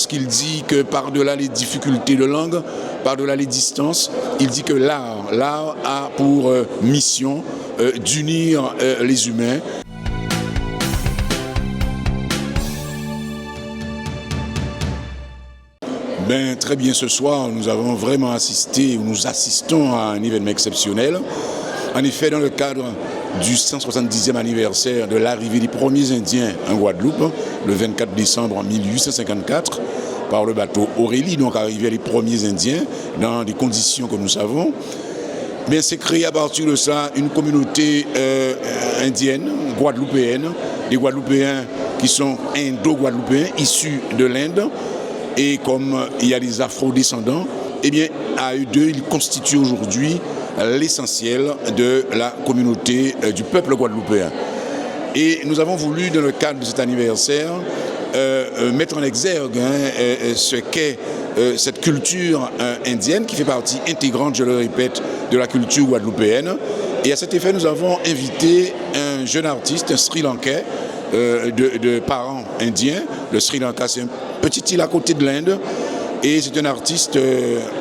parce qu'il dit que par-delà les difficultés de langue, par-delà les distances, il dit que l'art a pour mission d'unir les humains. Très bien, ce soir, nous avons vraiment nous assistons à un événement exceptionnel. En effet, dans le cadre du 170e anniversaire de l'arrivée des premiers Indiens en Guadeloupe, le 24 décembre 1854, par le bateau Aurélie, donc arrivaient les premiers Indiens dans des conditions que nous savons. C'est créé à partir de ça une communauté indienne, guadeloupéenne, des Guadeloupéens qui sont indo-guadeloupéens, issus de l'Inde. Et comme il y a des afro-descendants, à eux deux, ils constituent aujourd'hui l'essentiel de la communauté du peuple guadeloupéen. Et nous avons voulu, dans le cadre de cet anniversaire, mettre en exergue ce qu'est cette culture indienne qui fait partie intégrante, je le répète, de la culture guadeloupéenne. Et à cet effet, nous avons invité un jeune artiste, un Sri Lankais, de parents indiens. Le Sri Lanka, c'est un petit île à côté de l'Inde. Et c'est un artiste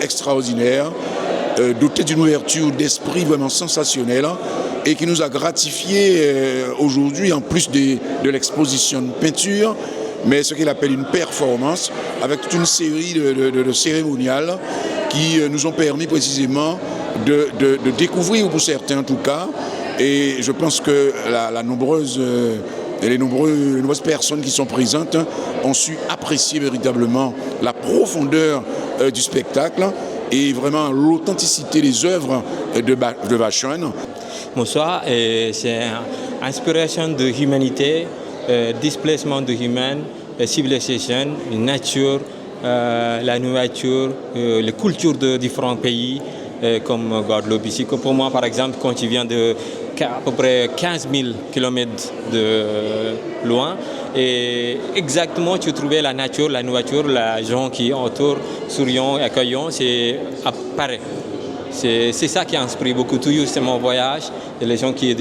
extraordinaire, doté d'une ouverture d'esprit vraiment sensationnelle et qui nous a gratifié aujourd'hui, en plus de l'exposition de peinture, mais ce qu'il appelle une performance avec toute une série de cérémoniales qui nous ont permis précisément de découvrir, pour certains en tout cas, et je pense que les nombreuses personnes qui sont présentes ont su apprécier véritablement la profondeur du spectacle et vraiment l'authenticité des œuvres de Vachon. Bonsoir, c'est inspiration de l'humanité, displacement de humain, civilisation, nature, la nourriture, les cultures de différents pays comme Guadeloupe ici. Pour moi, par exemple, quand tu viens de à peu près 15 000 km de loin, et exactement tu trouvais la nature, la nourriture, les gens qui entourent, souriants, accueillants, c'est pareil. C'est ça qui inspire beaucoup. Toujours c'est mon voyage et les gens qui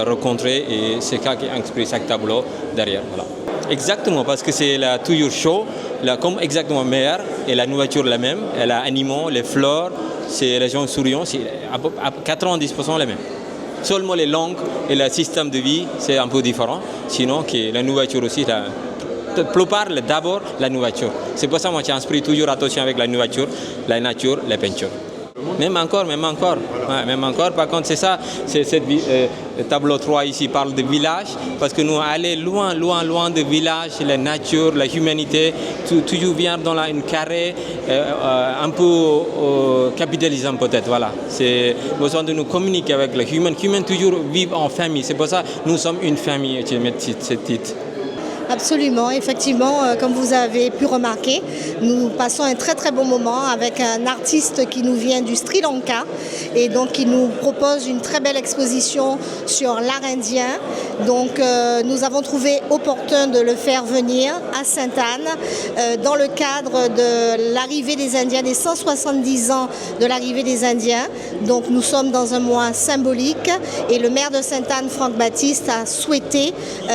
rencontrés et c'est ça qui inspire chaque tableau derrière. Voilà. Exactement, parce que c'est toujours chaud, comme exactement mer et la nourriture la même, et les animaux, les fleurs, c'est les gens souriants, c'est à 90% les mêmes. Seulement les langues et le système de vie, c'est un peu différent. Sinon, la nourriture aussi, la plupart, d'abord, la nourriture. C'est pour ça que moi, j'inspire toujours attention avec la nourriture, la nature, la peinture. Même encore. Ouais, même encore. Par contre, c'est ça, le tableau 3 ici parle de village, parce que nous allons loin de village, la nature, la humanité, toujours vient dans une carré, un peu capitalisme peut-être, voilà. C'est besoin de nous communiquer avec le humain. Humain toujours vivent en famille, c'est pour ça que nous sommes une famille, tu mets ce titre. Absolument, effectivement, comme vous avez pu remarquer, nous passons un très très bon moment avec un artiste qui nous vient du Sri Lanka et donc qui nous propose une très belle exposition sur l'art indien. Donc nous avons trouvé opportun de le faire venir à Sainte-Anne dans le cadre de l'arrivée des Indiens, des 170 ans de l'arrivée des Indiens. Donc nous sommes dans un mois symbolique et le maire de Sainte-Anne, Franck Baptiste, a souhaité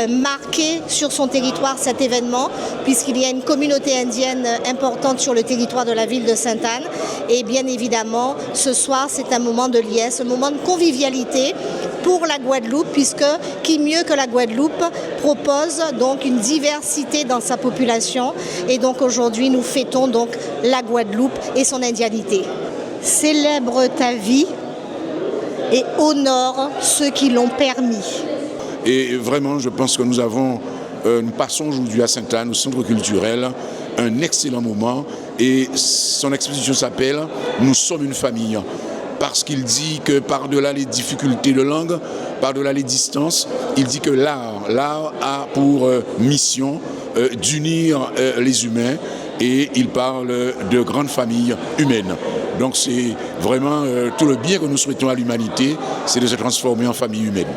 marquer sur son territoire cet événement puisqu'il y a une communauté indienne importante sur le territoire de la ville de Sainte-Anne et bien évidemment ce soir c'est un moment de liesse, un moment de convivialité pour la Guadeloupe puisque qui mieux que la Guadeloupe propose donc une diversité dans sa population et donc aujourd'hui nous fêtons donc la Guadeloupe et son indianité. Célèbre ta vie et honore ceux qui l'ont permis. Et vraiment je pense que nous passons aujourd'hui à Sainte-Anne, au centre culturel, un excellent moment et son exposition s'appelle « Nous sommes une famille ». Parce qu'il dit que par-delà les difficultés de langue, par-delà les distances, il dit que l'art a pour mission d'unir les humains et il parle de grandes familles humaines. Donc c'est vraiment tout le bien que nous souhaitons à l'humanité, c'est de se transformer en famille humaine.